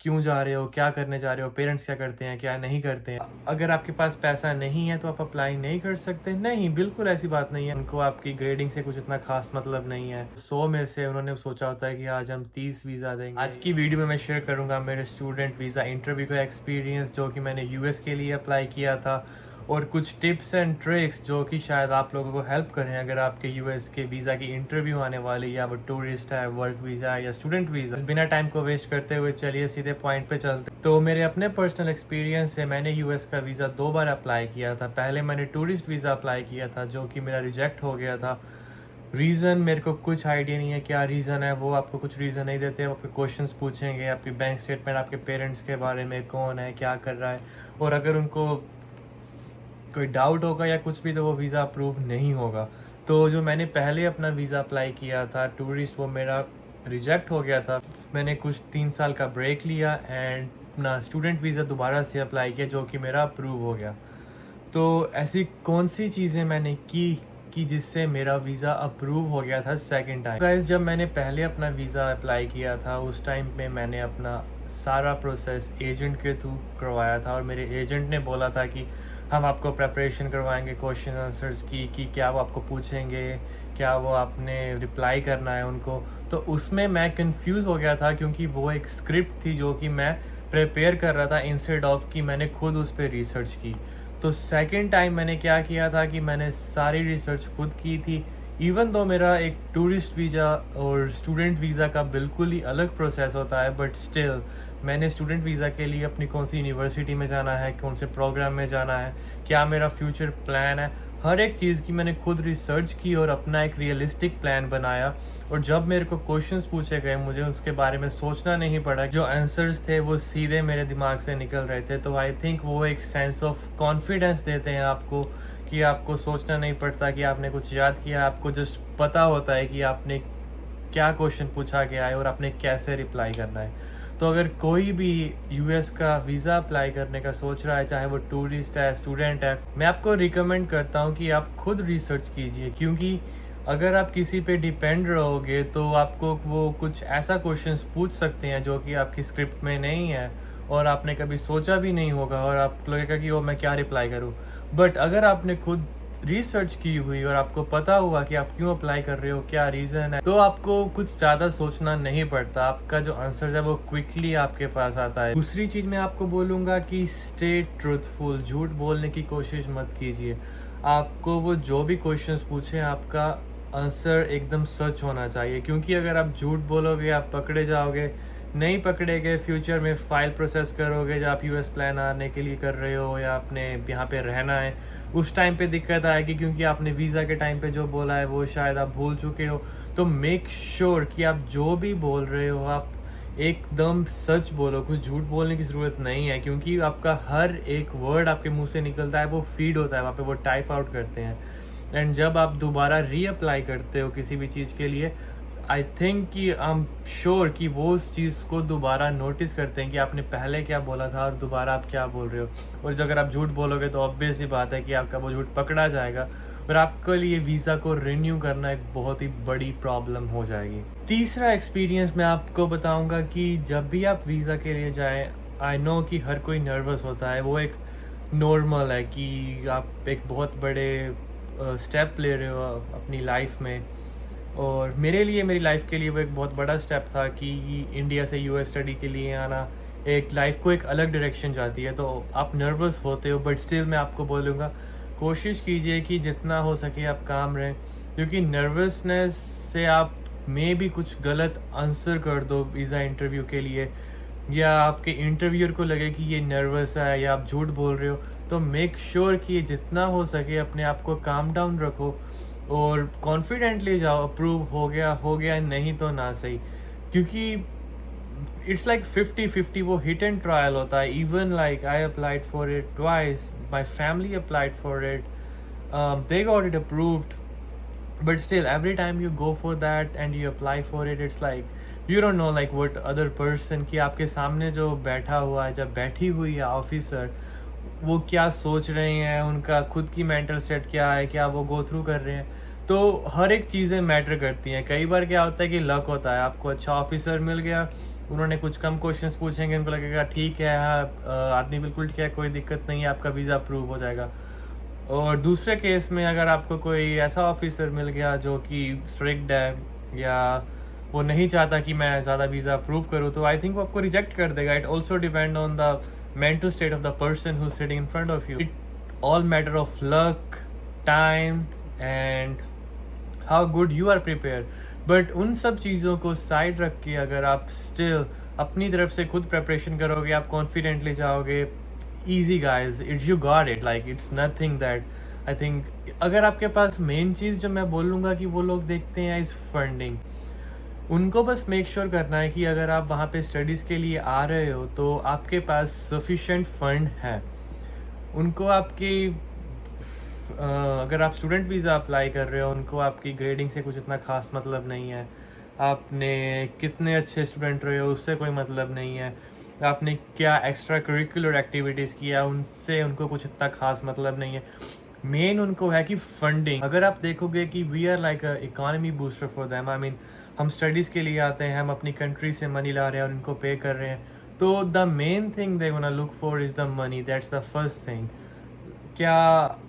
क्यों जा रहे हो, क्या करने जा रहे हो, पेरेंट्स क्या करते हैं, क्या नहीं करते हैं। अगर आपके पास पैसा नहीं है तो आप अप्लाई नहीं कर सकते? नहीं, बिल्कुल ऐसी बात नहीं है। उनको आपकी ग्रेडिंग से कुछ इतना खास मतलब नहीं है। 100 में से उन्होंने सोचा होता है कि आज हम 30 वीज़ा देंगे। आज की वीडियो में मैं शेयर करूँगा मेरे स्टूडेंट वीज़ा इंटरव्यू का एक्सपीरियंस, जो कि मैंने यूएस के लिए अप्लाई किया था, और कुछ टिप्स एंड ट्रिक्स जो कि शायद आप लोगों को हेल्प करें अगर आपके यूएस के वीज़ा की इंटरव्यू आने वाली, या वो टूरिस्ट है, वर्क वीज़ा है या स्टूडेंट वीज़ा। बिना टाइम को वेस्ट करते हुए चलिए सीधे पॉइंट पे चलते। तो मेरे अपने पर्सनल एक्सपीरियंस से मैंने यूएस का वीज़ा 2 बार अप्लाई किया था। पहले मैंने टूरिस्ट वीज़ा अप्लाई किया था, जो कि मेरा रिजेक्ट हो गया था। रीज़न मेरे को कुछ आइडिया नहीं है क्या रीज़न है, वो आपको कुछ रीज़न नहीं देते। वो आपके क्वेश्चंस पूछेंगे, आपकी बैंक स्टेटमेंट, आपके पेरेंट्स के बारे में, कौन है, क्या कर रहा है, और अगर उनको कोई डाउट होगा या कुछ भी तो वो वीज़ा अप्रूव नहीं होगा। तो जो मैंने पहले अपना वीज़ा अप्लाई किया था टूरिस्ट, वो मेरा रिजेक्ट हो गया था। मैंने कुछ 3 साल का ब्रेक लिया एंड अपना स्टूडेंट वीज़ा दोबारा से अप्लाई किया, जो कि मेरा अप्रूव हो गया। तो ऐसी कौन सी चीज़ें मैंने की कि जिससे मेरा वीज़ा अप्रूव हो गया था सेकंड टाइम। गाइस, जब मैंने पहले अपना वीज़ा अप्लाई किया था उस टाइम पे मैंने अपना सारा प्रोसेस एजेंट के थ्रू करवाया था, और मेरे एजेंट ने बोला था कि हम आपको प्रेपरेशन करवाएंगे क्वेश्चन आंसर्स की, कि क्या वो आपको पूछेंगे, क्या वो आपने रिप्लाई करना है उनको। तो उसमें मैं कंफ्यूज हो गया था, क्योंकि वो एक स्क्रिप्ट थी जो कि मैं प्रिपेयर कर रहा था इंस्टेड ऑफ कि मैंने खुद उस पर रिसर्च की। तो सेकंड टाइम मैंने क्या किया था कि मैंने सारी रिसर्च खुद की थी। इवन दो मेरा एक टूरिस्ट वीज़ा और स्टूडेंट वीज़ा का बिल्कुल ही अलग प्रोसेस होता है, बट स्टिल मैंने स्टूडेंट वीज़ा के लिए अपनी कौन सी यूनिवर्सिटी में जाना है, कौन से प्रोग्राम में जाना है, क्या मेरा फ्यूचर प्लान है, हर एक चीज़ की मैंने खुद रिसर्च की और अपना एक रियलिस्टिक प्लान बनाया। और जब मेरे को क्वेश्चंस पूछे गए मुझे उसके बारे में सोचना नहीं पड़ा, जो आंसर्स थे वो सीधे मेरे दिमाग से निकल रहे थे। तो आई थिंक वो एक सेंस ऑफ कॉन्फिडेंस देते हैं आपको, कि आपको सोचना नहीं पड़ता कि आपने कुछ याद किया, आपको जस्ट पता होता है कि आपने क्या क्वेश्चन पूछा गया है और आपने कैसे रिप्लाई करना है। तो अगर कोई भी यूएस का वीज़ा अप्लाई करने का सोच रहा है, चाहे वो टूरिस्ट है, स्टूडेंट है, मैं आपको रिकमेंड करता हूँ कि आप खुद रिसर्च कीजिए, क्योंकि अगर आप किसी पे डिपेंड रहोगे तो आपको वो कुछ ऐसा क्वेश्चंस पूछ सकते हैं जो कि आपकी स्क्रिप्ट में नहीं है और आपने कभी सोचा भी नहीं होगा, और आप लगेगा कि वो मैं क्या रिप्लाई करूँ। बट अगर आपने खुद रिसर्च की हुई और आपको पता हुआ कि आप क्यों अप्लाई कर रहे हो, क्या रीज़न है, तो आपको कुछ ज़्यादा सोचना नहीं पड़ता, आपका जो आंसर है वो क्विकली आपके पास आता है। दूसरी चीज़ मैं आपको बोलूँगा कि स्टे ट्रूथफुल, झूठ बोलने की कोशिश मत कीजिए। आपको वो जो भी क्वेश्चंस पूछे आपका आंसर एकदम सच होना चाहिए, क्योंकि अगर आप झूठ बोलोगे आप पकड़े जाओगे, नहीं पकड़े गए फ्यूचर में फाइल प्रोसेस करोगे जब आप यूएस प्लान आने के लिए कर रहे हो या आपने यहाँ पे रहना है, उस टाइम पे दिक्कत आएगी, क्योंकि आपने वीज़ा के टाइम पे जो बोला है वो शायद आप भूल चुके हो। तो मेक श्योर कि आप जो भी बोल रहे हो आप एकदम सच बोलो, कुछ झूठ बोलने की ज़रूरत नहीं है, क्योंकि आपका हर एक वर्ड आपके मुंह से निकलता है वो फीड होता है वहाँ पे, वो टाइप आउट करते हैं। एंड जब आप दोबारा रीअप्लाई करते हो किसी भी चीज़ के लिए, आई थिंक कि आई एम श्योर कि वो उस चीज़ को दोबारा नोटिस करते हैं कि आपने पहले क्या बोला था और दोबारा आप क्या बोल रहे हो। और जो अगर आप झूठ बोलोगे तो ऑब्वियस ही बात है कि आपका वो झूठ पकड़ा जाएगा और आपके लिए वीज़ा को रिन्यू करना एक बहुत ही बड़ी प्रॉब्लम हो जाएगी। तीसरा एक्सपीरियंस मैं आपको बताऊंगा कि जब भी आप वीज़ा के लिए जाएं, आई नो कि हर कोई नर्वस होता है, वो एक नॉर्मल है कि आप एक बहुत बड़े स्टेप ले रहे हो अपनी लाइफ में। और मेरे लिए, मेरी लाइफ के लिए वो एक बहुत बड़ा स्टेप था कि इंडिया से यूएस स्टडी के लिए आना एक लाइफ को एक अलग डायरेक्शन जाती है। तो आप नर्वस होते हो, बट स्टिल मैं आपको बोलूँगा कोशिश कीजिए कि जितना हो सके आप काम रहें, क्योंकि नर्वसनेस से आप मे भी कुछ गलत आंसर कर दो वीज़ा इंटरव्यू के लिए, या आपके इंटरव्यूअर को लगे कि ये नर्वस है या आप झूठ बोल रहे हो। तो मेक श्योर कि जितना हो सके अपने आप को काम डाउन रखो और कॉन्फिडेंटली जाओ। अप्रूव हो गया, नहीं तो ना सही, क्योंकि इट्स लाइक 50-50, वो हिट एंड ट्रायल होता है। Even like I applied for it twice, my family applied for it, they got it approved, but still every time you go for that and you apply for it, it's like you don't know like what other person, कि आपके सामने जो बैठा हुआ है, जब बैठी हुई है ऑफिसर, वो क्या सोच रहे हैं, उनका खुद की मेंटल स्टेट क्या है, क्या वो गो थ्रू कर रहे हैं। तो हर एक चीज़ें मैटर करती हैं। कई बार क्या होता है कि लक होता है, आपको अच्छा ऑफिसर मिल गया उन्होंने कुछ कम क्वेश्चंस पूछेंगे, उनको लगेगा ठीक है, हाँ आदमी बिल्कुल ठीक है, कोई दिक्कत नहीं है, आपका वीज़ा अप्रूव हो जाएगा। और दूसरे केस में अगर आपको कोई ऐसा ऑफिसर मिल गया जो कि स्ट्रिक्ट है, या वो नहीं चाहता कि मैं ज़्यादा वीज़ा अप्रूव करूँ, तो आई थिंक वो आपको रिजेक्ट कर देगा। It also depend on the mental state of the person who sitting in front of you. It all matter of luck, time and how good you are prepare. But उन सब चीज़ों को side रख के अगर आप स्टिल अपनी तरफ से खुद प्रिपरेशन करोगे, आप कॉन्फिडेंटली जाओगे, easy guys, it's you got it, like it's nothing that I think। अगर आपके पास मेन चीज़ जो मैं बोलूँगा कि वो लोग देखते हैं इस फंडिंग, उनको बस मेक श्योर करना है कि अगर आप वहाँ पे स्टडीज़ के लिए आ रहे हो तो आपके पास सफिशेंट फंड है। उनको आपकी अगर आप स्टूडेंट वीज़ा अप्लाई कर रहे हो, उनको आपकी ग्रेडिंग से कुछ इतना खास मतलब नहीं है, आपने कितने अच्छे स्टूडेंट रहे हो उससे कोई मतलब नहीं है, आपने क्या एक्स्ट्रा करिकुलर एक्टिविटीज़ किया उनसे उनको कुछ इतना खास मतलब नहीं है। मेन उनको है कि फंडिंग। अगर आप देखोगे कि we are like a economy booster for them, I mean हम स्टडीज़ के लिए आते हैं, हम अपनी कंट्री से मनी ला रहे हैं और इनको पे कर रहे हैं, तो the main thing they वांना look for is the money, that's the first thing. क्या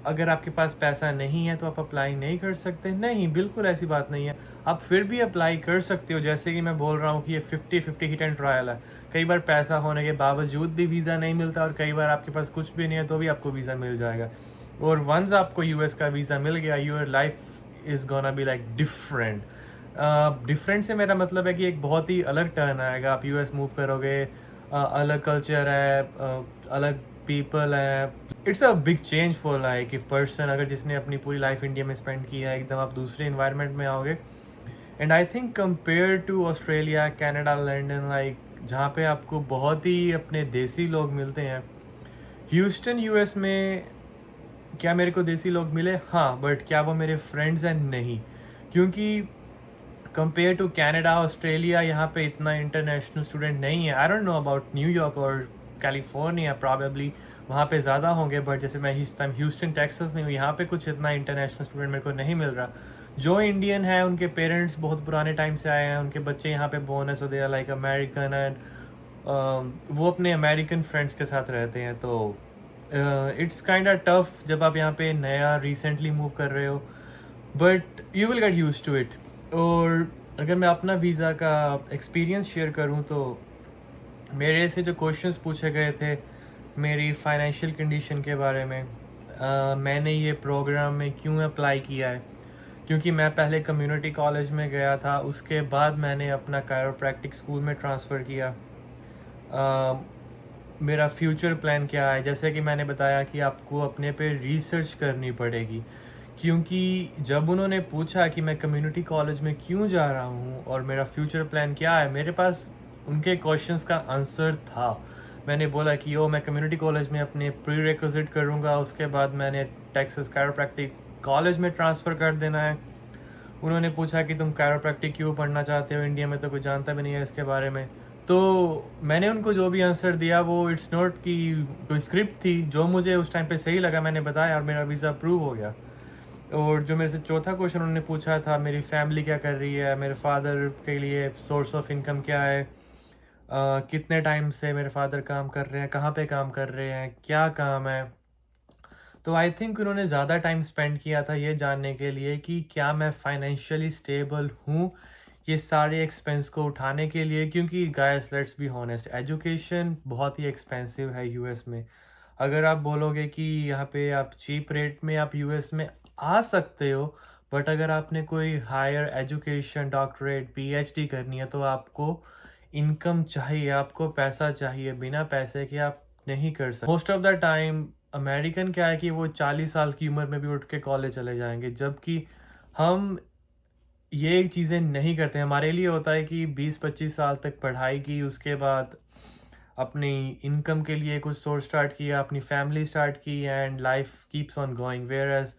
अगर आपके पास पैसा नहीं है तो आप अप्लाई नहीं कर सकते? नहीं, बिल्कुल ऐसी बात नहीं है। आप फिर भी अप्लाई कर सकते हो। जैसे कि मैं बोल रहा हूँ कि ये 50-50 हिट एंड ट्रायल है। कई बार पैसा होने के बावजूद भी वीज़ा नहीं मिलता, और कई बार आपके पास कुछ भी नहीं है तो भी आपको वीज़ा मिल जाएगा। और वंस आपको यूएस का वीज़ा मिल गया, your life is gonna be like different. Different से मेरा मतलब है कि एक बहुत ही अलग टर्न आएगा। आप यूएस मूव करोगे, अलग कल्चर है, अलग पीपल है। It's a big change for like if person, अगर जिसने अपनी पूरी लाइफ इंडिया में स्पेंड की है, एकदम आप दूसरे इन्वायरमेंट में आओगे। And I think compare to Australia, Canada, London, like जहाँ पे आपको बहुत ही अपने देसी लोग मिलते हैं। ह्यूस्टन यूएस में क्या मेरे को देसी लोग मिले? हाँ, बट क्या वो मेरे फ्रेंड्स हैं? नहीं, क्योंकि कंपेयर टू कनाडा, ऑस्ट्रेलिया, यहाँ पे इतना इंटरनेशनल स्टूडेंट नहीं है। I don't know about New York और कैलिफोर्निया, प्रॉबेबली वहाँ पे ज़्यादा होंगे, बट जैसे मैं इस टाइम ह्यूस्टन टेक्सास में हूँ, यहाँ पे कुछ इतना इंटरनेशनल स्टूडेंट मेरे को नहीं मिल रहा। जो इंडियन है उनके पेरेंट्स बहुत पुराने टाइम से आए हैं, उनके बच्चे यहाँ पे बोर्न है, so they are like American, and वो अपने अमेरिकन फ्रेंड्स के साथ रहते हैं। तो इट्स काइंड ऑफ टफ जब आप यहाँ पे नया रिसेंटली मूव कर रहे हो, but you will get use to it. और अगर मैं अपना वीज़ा का एक्सपीरियंस शेयर करूँ तो मेरे से जो क्वेश्चंस पूछे गए थे मेरी फाइनेंशियल कंडीशन के बारे में, मैंने ये प्रोग्राम में क्यों अप्लाई किया है, क्योंकि मैं पहले कम्युनिटी कॉलेज में गया था, उसके बाद मैंने अपना कायरोप्रैक्टिक स्कूल में ट्रांसफ़र किया। मेरा फ्यूचर प्लान क्या है, जैसे कि मैंने बताया कि आपको अपने पे रिसर्च करनी पड़ेगी, क्योंकि जब उन्होंने पूछा कि मैं कम्युनिटी कॉलेज में क्यों जा रहा हूँ और मेरा फ्यूचर प्लान क्या है, मेरे पास उनके क्वेश्चंस का आंसर था। मैंने बोला कि मैं कम्युनिटी कॉलेज में अपने प्री रिक्विजिट करूँगा, उसके बाद मैंने टेक्सास कायरोप्रैक्टिक कॉलेज में ट्रांसफ़र कर देना है। उन्होंने पूछा कि तुम कायरोप्रैक्टिक क्यों पढ़ना चाहते हो, इंडिया में तो कोई जानता भी नहीं है इसके बारे में। तो मैंने उनको जो भी आंसर दिया, वो इट्स नॉट कि कोई स्क्रिप्ट थी, जो मुझे उस टाइम पे सही लगा मैंने बताया, और मेरा वीज़ा अप्रूव हो गया। और जो मेरे से चौथा क्वेश्चन उन्होंने पूछा था, मेरी फैमिली क्या कर रही है, मेरे फादर के लिए सोर्स ऑफ इनकम क्या है, कितने टाइम से मेरे फादर काम कर रहे हैं, कहाँ पे काम कर रहे हैं, क्या काम है। तो आई थिंक उन्होंने ज़्यादा टाइम स्पेंड किया था ये जानने के लिए कि क्या मैं फाइनेंशियली स्टेबल हूँ ये सारे एक्सपेंस को उठाने के लिए, क्योंकि guys let's be honest, education बहुत ही एक्सपेंसिव है यूएस में। अगर आप बोलोगे कि यहाँ पे आप चीप रेट में आप यूएस में आ सकते हो, बट अगर आपने कोई हायर एजुकेशन, डॉक्टरेट, पीएचडी करनी है तो आपको इनकम चाहिए, आपको पैसा चाहिए। बिना पैसे के आप नहीं कर सकते। Most of the time American क्या है कि वो 40 साल की उम्र में भी उठ के कॉलेज चले जाएंगे, जबकि हम ये चीज़ें नहीं करते। हमारे लिए होता है कि 20-25 साल तक पढ़ाई की, उसके बाद अपनी इनकम के लिए कुछ सोर्स स्टार्ट किया, अपनी फैमिली स्टार्ट की, and life keeps on going. Whereas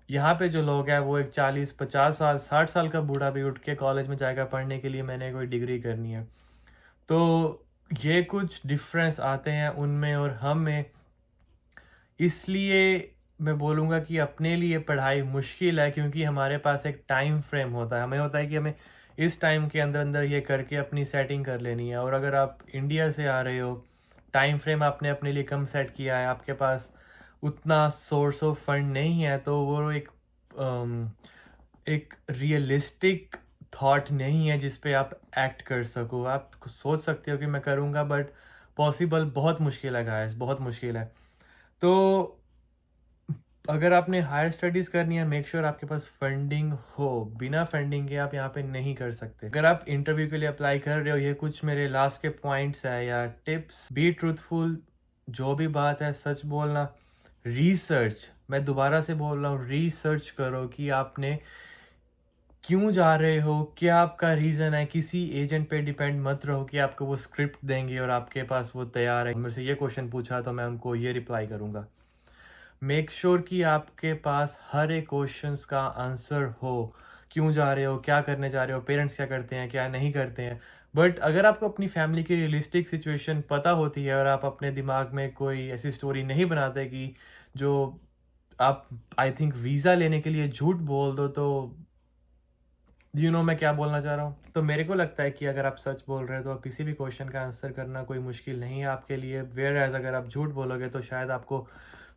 यहाँ पे जो लोग हैं वो एक 40-50 साल, 60 साल का बूढ़ा भी उठ के कॉलेज में जाएगा पढ़ने के लिए, मैंने कोई डिग्री करनी है। तो ये कुछ डिफरेंस आते हैं उनमें और हम में। इसलिए मैं बोलूँगा कि अपने लिए पढ़ाई मुश्किल है, क्योंकि हमारे पास एक टाइम फ्रेम होता है। हमें होता है कि हमें इस टाइम के अंदर अंदर ये करके अपनी सेटिंग कर लेनी है। और अगर आप इंडिया से आ रहे हो, टाइम फ्रेम आपने अपने लिए कम सेट किया है, आपके पास उतना सोर्स ऑफ फंड नहीं है, तो वो एक रियलिस्टिक थॉट नहीं है जिस पे आप एक्ट कर सको। आप सोच सकते हो कि मैं करूँगा, बट पॉसिबल बहुत मुश्किल है गाइस, बहुत मुश्किल है। तो अगर आपने हायर स्टडीज़ करनी है, मेक श्योर आपके पास फंडिंग हो। बिना फंडिंग के आप यहाँ पे नहीं कर सकते। अगर आप इंटरव्यू के लिए अप्लाई कर रहे हो, ये कुछ मेरे लास्ट के पॉइंट्स है या टिप्स। बी ट्रूथफुल, जो भी बात है सच बोलना। रिसर्च, मैं दोबारा से बोल रहा हूँ, रिसर्च करो कि आपने क्यों जा रहे हो, क्या आपका रीज़न है। किसी एजेंट पे डिपेंड मत रहो कि आपको वो स्क्रिप्ट देंगे और आपके पास वो तैयार है। मेरे से ये क्वेश्चन पूछा तो मैं उनको ये रिप्लाई करूँगा। मेक श्योर कि आपके पास हर एक क्वेश्चंस का आंसर हो। क्यों जा रहे हो, क्या करने जा रहे हो, पेरेंट्स क्या करते हैं, क्या नहीं करते हैं। बट अगर आपको अपनी फैमिली की रियलिस्टिक सिचुएशन पता होती है और आप अपने दिमाग में कोई ऐसी स्टोरी नहीं बनाते कि जो आप आई थिंक वीज़ा लेने के लिए झूठ बोल दो, तो मैं क्या बोलना चाह रहा हूँ। तो मेरे को लगता है कि अगर आप सच बोल रहे हो तो किसी भी क्वेश्चन का आंसर करना कोई मुश्किल नहीं है आपके लिए। वेयर एज अगर आप झूठ बोलोगे तो शायद आपको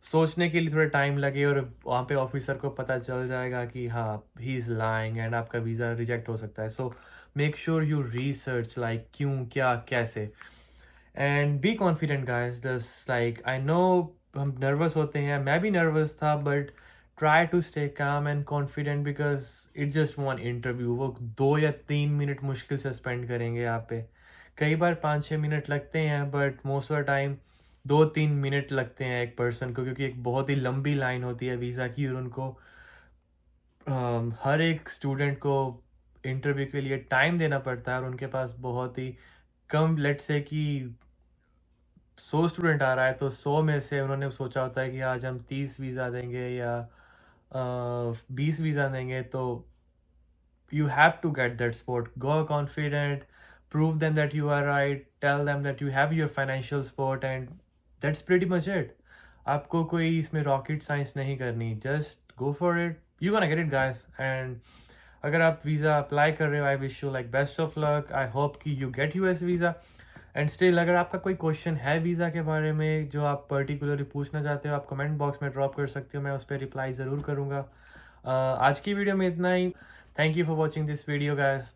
सोचने के लिए थोड़ा टाइम लगे और वहाँ पे ऑफिसर को पता चल जाएगा कि हाँ, ही इज़ लाइंग, एंड आपका वीज़ा रिजेक्ट हो सकता है। So make sure you research like क्यों, क्या, कैसे, and be confident guys. Just like I know हम नर्वस होते हैं, मैं भी नर्वस था, but try to stay calm and confident because it just one interview. वो 2 या 3 मिनट मुश्किल से स्पेंड करेंगे यहाँ पे। कई बार 5-6 मिनट लगते हैं, but most of the time 2-3 minute लगते हैं एक पर्सन को, क्योंकि एक बहुत ही लंबी लाइन होती है वीज़ा की और उनको हर एक स्टूडेंट को इंटरव्यू के लिए टाइम देना पड़ता है और उनके पास बहुत ही कम, लेट्स से कि 100 स्टूडेंट आ रहा है तो 100 में से उन्होंने सोचा होता है कि आज हम 30 वीज़ा देंगे या 20 वीज़ा देंगे। तो you have to get that sport. Go confident, prove them that you are right, tell them that you have your financial support, and that's pretty much it. आपको कोई इसमें रॉकेट साइंस नहीं करनी, just go for it, you gonna get it guys. And अगर आप visa apply कर रहे हो, I wish you like best of luck. I hope कि you get US visa. And still अगर आपका कोई क्वेश्चन है वीज़ा के बारे में जो आप पर्टिकुलरली पूछना चाहते हो, आप कमेंट बॉक्स में ड्रॉप कर सकते हो, मैं उस पर रिप्लाई ज़रूर करूँगा। आज की वीडियो में इतना ही। Thank you for watching this video, guys.